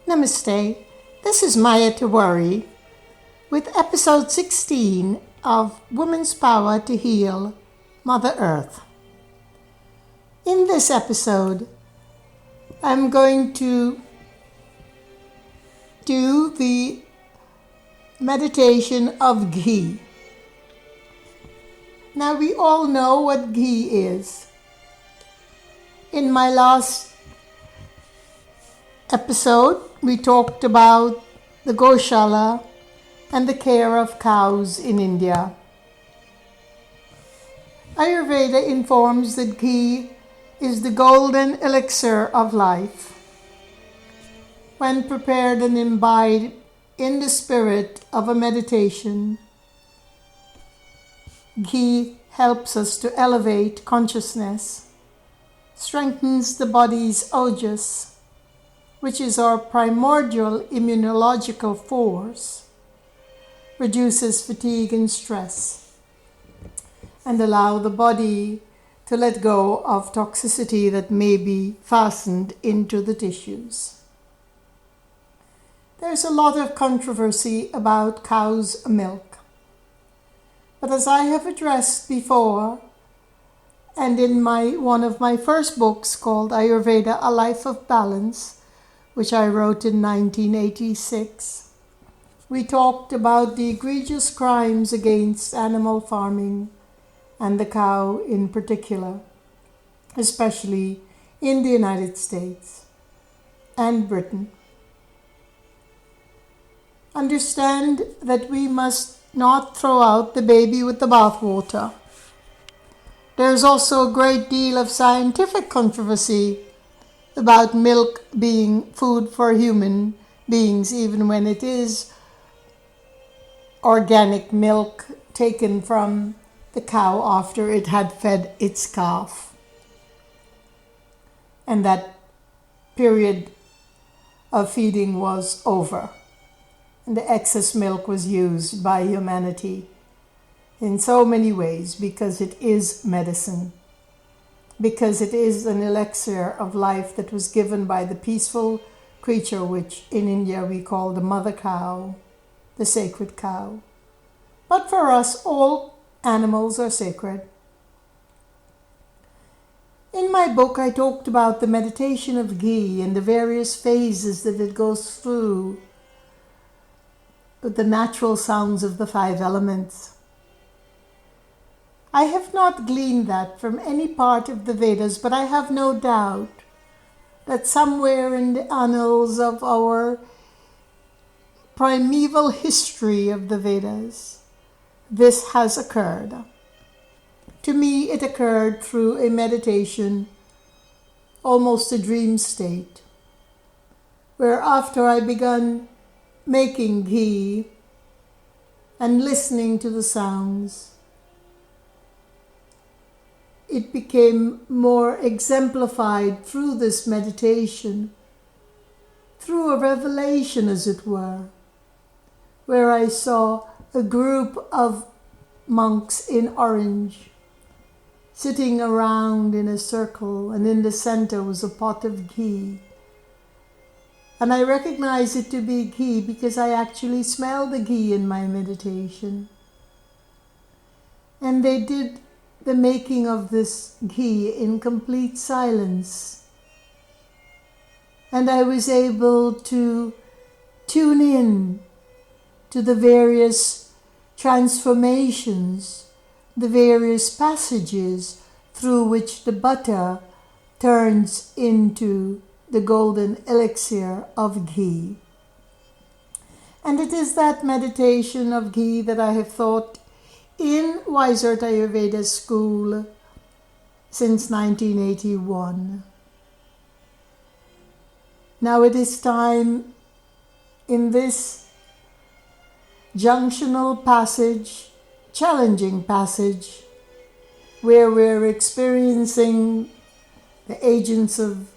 Namaste, this is Maya Tiwari with episode 16 of Women's Power to Heal Mother Earth. In this episode, I'm going to do the meditation of Ghee. Now we all know what Ghee is. In my last episode, we talked about the Goshala and the care of cows in India. Ayurveda informs that Ghee is the golden elixir of life. When prepared and imbibed in the spirit of a meditation, Ghee helps us to elevate consciousness, strengthens the body's ojas, which is our primordial immunological force, reduces fatigue and stress, and allow the body to let go of toxicity that may be fastened into the tissues. There's a lot of controversy about cow's milk, but as I have addressed before, and in one of my first books called Ayurveda, A Life of Balance, which I wrote in 1986, we talked about the egregious crimes against animal farming and the cow in particular, especially in the United States and Britain. Understand that we must not throw out the baby with the bathwater. There is also a great deal of scientific controversy about milk being food for human beings, even when it is organic milk taken from the cow after it had fed its calf. And that period of feeding was over, and the excess milk was used by humanity in so many ways because it is medicine. Because it is an elixir of life that was given by the peaceful creature which in India we call the mother cow, the sacred cow. But for us, all animals are sacred. In my book, I talked about the meditation of Ghee and the various phases that it goes through with the natural sounds of the 5 elements. I have not gleaned that from any part of the Vedas, but I have no doubt that somewhere in the annals of our primeval history of the Vedas, this has occurred. To me, it occurred through a meditation, almost a dream state, where after I began making Ghee and listening to the sounds, it became more exemplified through this meditation, through a revelation as it were, where I saw a group of monks in orange sitting around in a circle, and in the center was a pot of Ghee. And I recognized it to be Ghee because I actually smelled the Ghee in my meditation. And they did the making of this Ghee in complete silence. And I was able to tune in to the various transformations, the various passages through which the butter turns into the golden elixir of Ghee. And it is that meditation of Ghee that I have thought in Wysert Ayurveda School since 1981. Now it is time in this junctional passage, challenging passage, where we're experiencing the agents of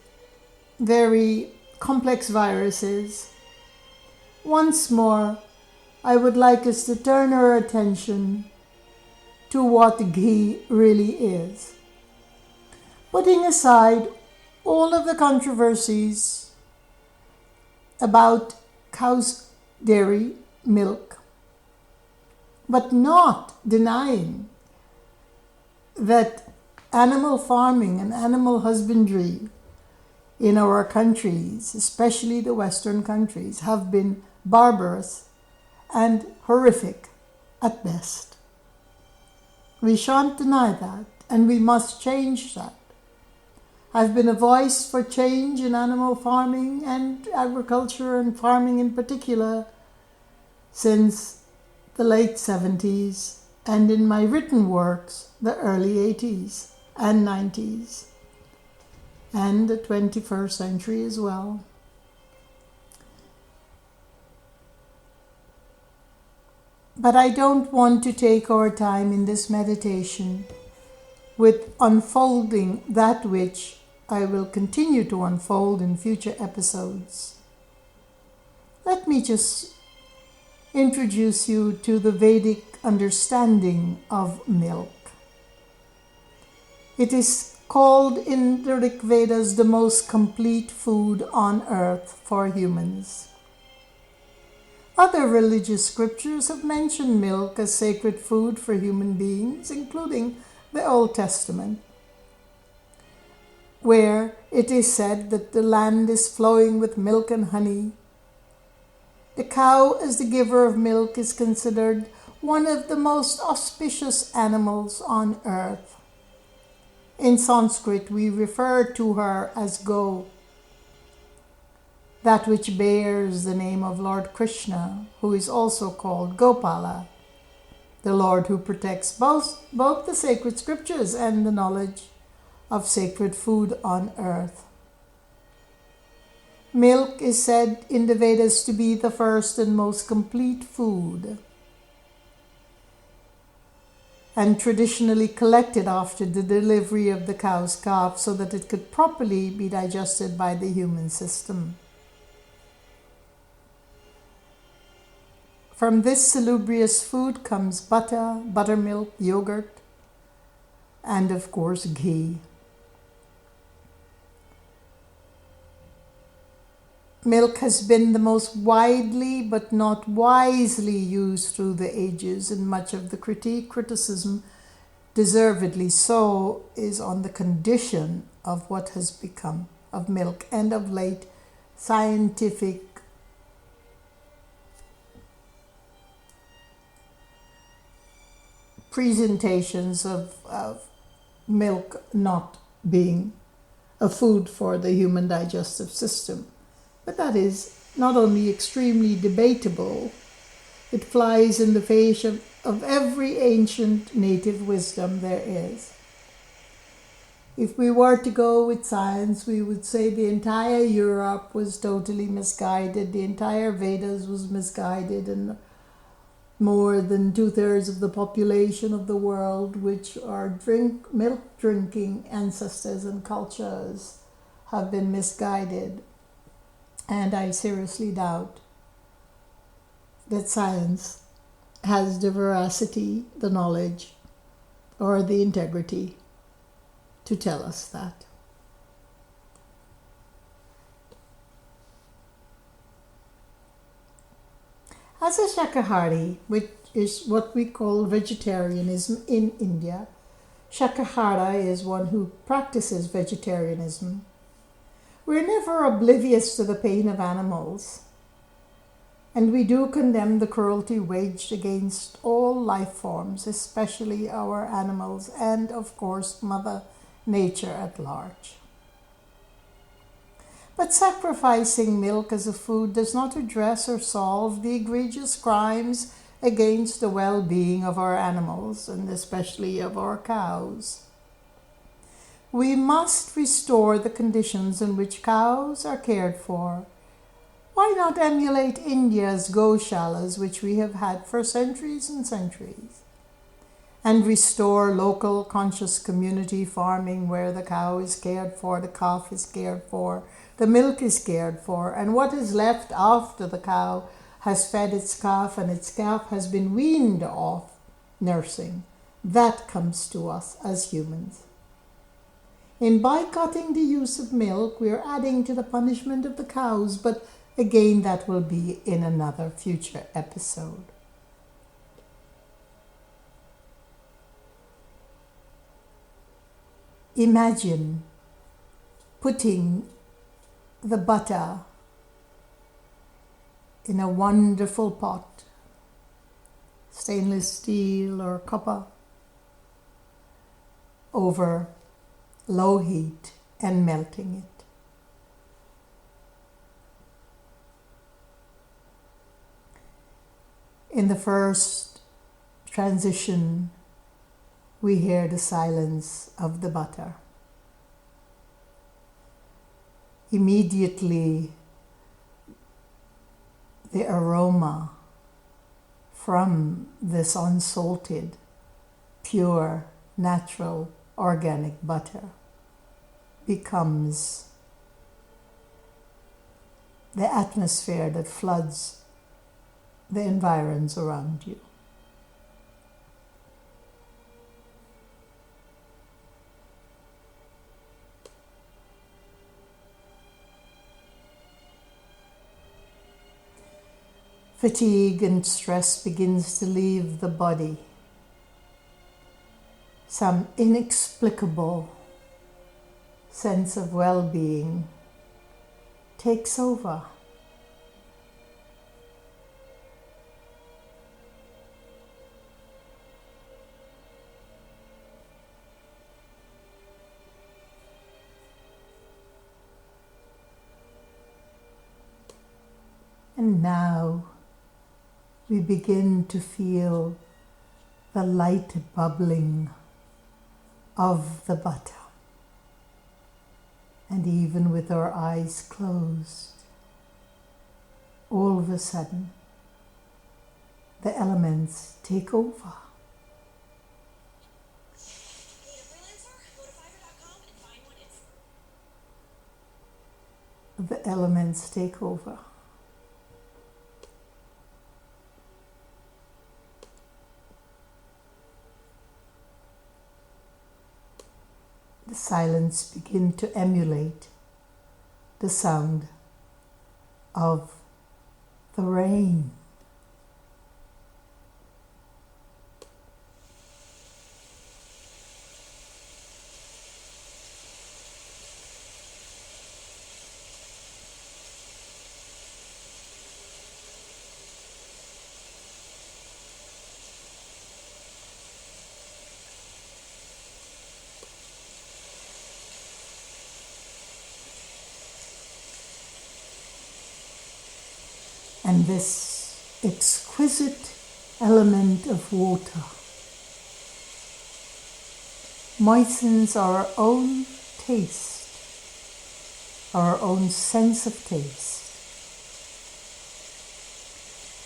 very complex viruses. Once more, I would like us to turn our attention to what Ghee really is. Putting aside all of the controversies about cow's dairy milk, but not denying that animal farming and animal husbandry in our countries, especially the Western countries, have been barbarous and horrific at best. We shan't deny that, and we must change that. I've been a voice for change in animal farming and agriculture and farming in particular since the late 70s, and in my written works the early 80s and 90s and the 21st century as well. But I don't want to take our time in this meditation with unfolding that which I will continue to unfold in future episodes. Let me just introduce you to the Vedic understanding of milk. It is called in the Rig Vedas the most complete food on earth for humans. Other religious scriptures have mentioned milk as sacred food for human beings, including the Old Testament, where it is said that the land is flowing with milk and honey. The cow, as the giver of milk, is considered one of the most auspicious animals on earth. In Sanskrit, we refer to her as Go, that which bears the name of Lord Krishna, who is also called Gopala, the Lord who protects both the sacred scriptures and the knowledge of sacred food on earth. Milk is said in the Vedas to be the first and most complete food, and traditionally collected after the delivery of the cow's calf so that it could properly be digested by the human system. From this salubrious food comes butter, buttermilk, yogurt, and of course ghee. Milk has been the most widely but not wisely used through the ages, and much of the criticism, deservedly so, is on the condition of what has become of milk, and of late scientific presentations of milk not being a food for the human digestive system. But that is not only extremely debatable, it flies in the face of every ancient native wisdom there is. If we were to go with science, we would say the entire Europe was totally misguided, the entire Vedas was misguided, and more than 2/3 of the population of the world, which are milk-drinking ancestors and cultures, have been misguided. And I seriously doubt that science has the veracity, the knowledge, or the integrity to tell us that. As a Shakahari, which is what we call vegetarianism in India, Shakahara is one who practices vegetarianism. We're never oblivious to the pain of animals, and we do condemn the cruelty waged against all life forms, especially our animals, and of course Mother Nature at large. But sacrificing milk as a food does not address or solve the egregious crimes against the well-being of our animals, and especially of our cows. We must restore the conditions in which cows are cared for. Why not emulate India's goshalas, which we have had for centuries and centuries, and restore local conscious community farming where the cow is cared for, the calf is cared for, the milk is cared for, and what is left after the cow has fed its calf and its calf has been weaned off nursing. That comes to us as humans. In boycotting the use of milk, we are adding to the punishment of the cows, but Again, that will be in another future episode. Imagine putting the butter in a wonderful pot, stainless steel or copper, over low heat and melting it. In the first transition, we hear the silence of the butter. Immediately, the aroma from this unsalted, pure, natural, organic butter becomes the atmosphere that floods the environs around you. Fatigue and stress begins to leave the body. Some inexplicable sense of well-being takes over. And now we begin to feel the light bubbling of the butter. And even with our eyes closed, all of a sudden, the elements take over. The elements take over. The silence begin to emulate the sound of the rain. And this exquisite element of water moistens our own taste, our own sense of taste,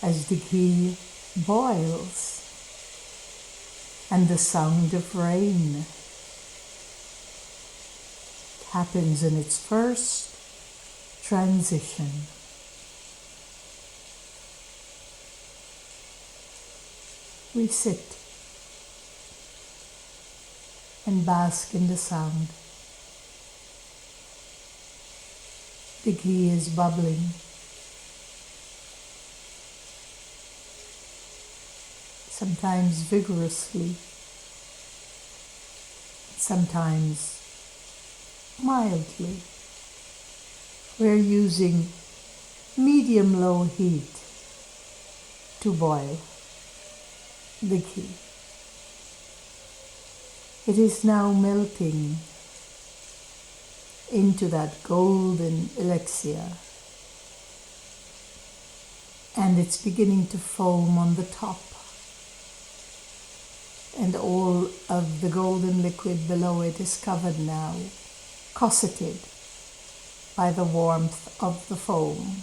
as the ghee boils and the sound of rain happens in its first transition. We sit and bask in the sound. The ghee is bubbling. Sometimes vigorously, sometimes mildly. We're using medium-low heat to boil the ghee. It is now melting into that golden elixir, and it's beginning to foam on the top, and all of the golden liquid below it is covered now, cosseted by the warmth of the foam.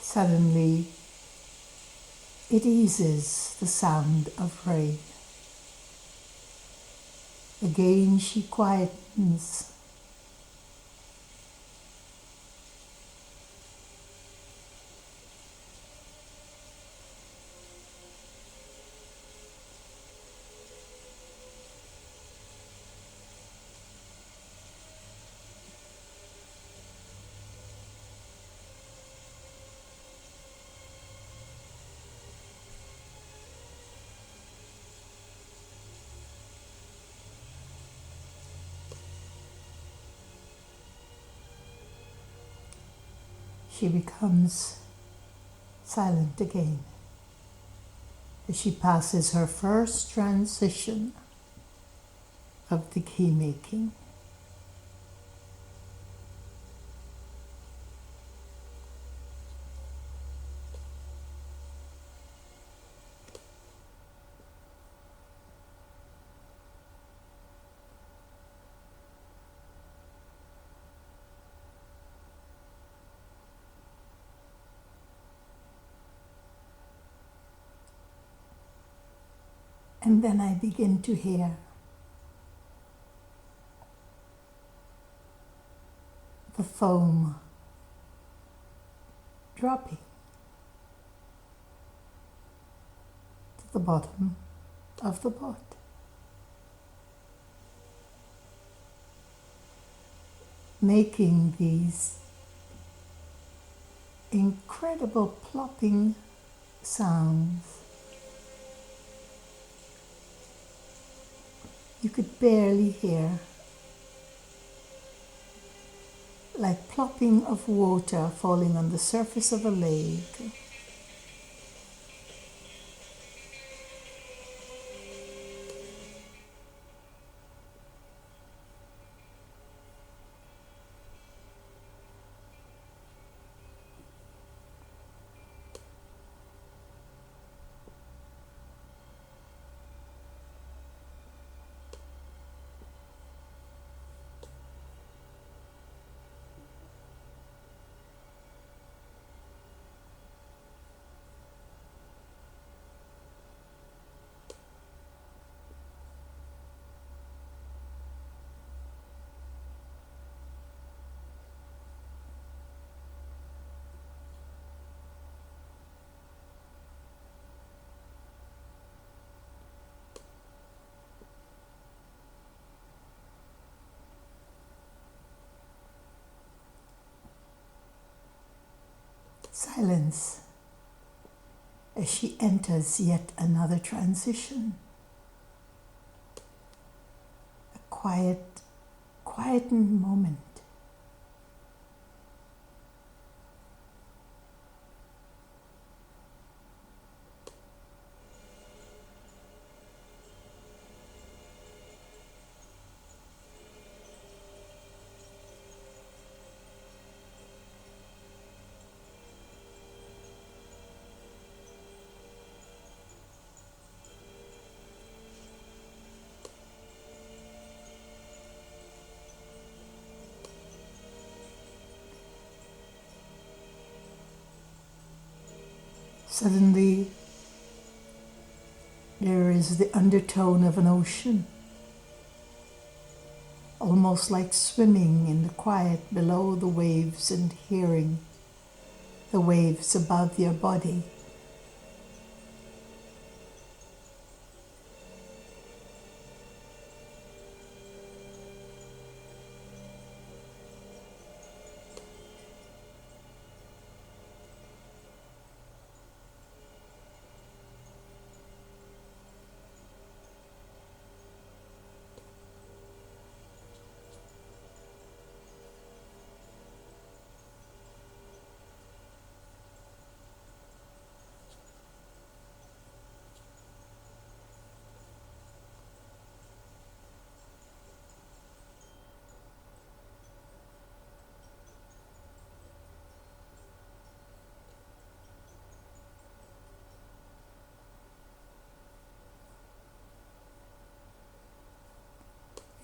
Suddenly, it eases the sound of rain. Again, she quietens. she becomes silent again as she passes her first transition of the ghee making. And then I begin to hear the foam dropping to the bottom of the pot. Making these incredible plopping sounds. You could barely hear, like plopping of water falling on the surface of a lake. Silence as she enters yet another transition. A quietened moment. Suddenly, there is the undertone of an ocean, almost like swimming in the quiet below the waves and hearing the waves above your body.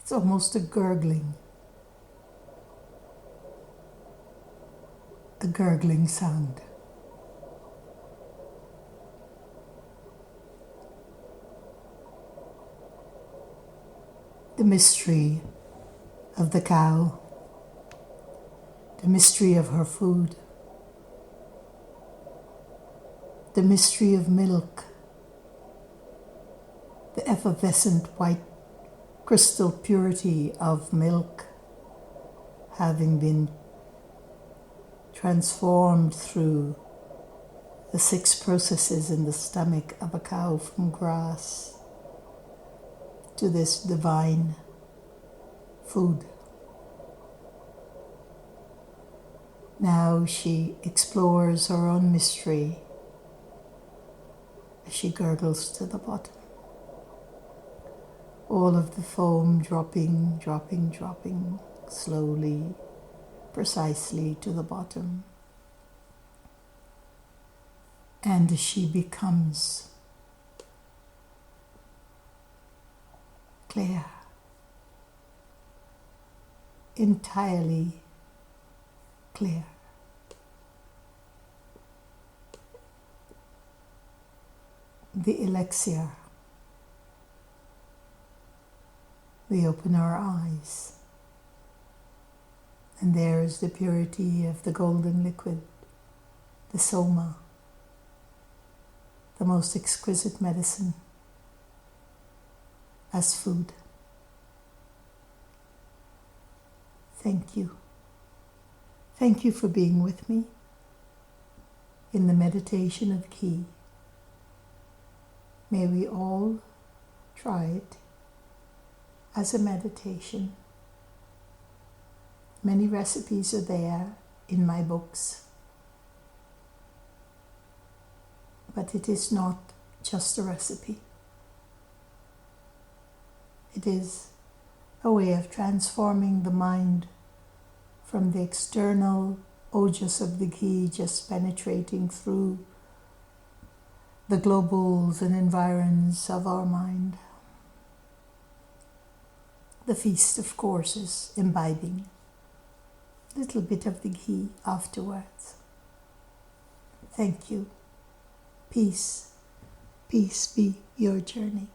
It's almost a gurgling sound. The mystery of the cow, the mystery of her food, the mystery of milk, the effervescent white crystal purity of milk having been transformed through the 6 processes in the stomach of a cow, from grass to this divine food. Now she explores her own mystery as she gurgles to the bottom. All of the foam dropping, dropping, dropping slowly, precisely to the bottom. And she becomes clear, entirely clear. The elixir. We open our eyes, and there is the purity of the golden liquid, the soma, the most exquisite medicine, as food. Thank you. Thank you for being with me in the meditation of Ghee. May we all try it as a meditation. Many recipes are there in my books, but it is not just a recipe. It is a way of transforming the mind from the external ojas of the Ghee just penetrating through the globals and environs of our mind. The feast, of course, is imbibing a little bit of the Ghee afterwards. Thank you. Peace. Peace be your journey.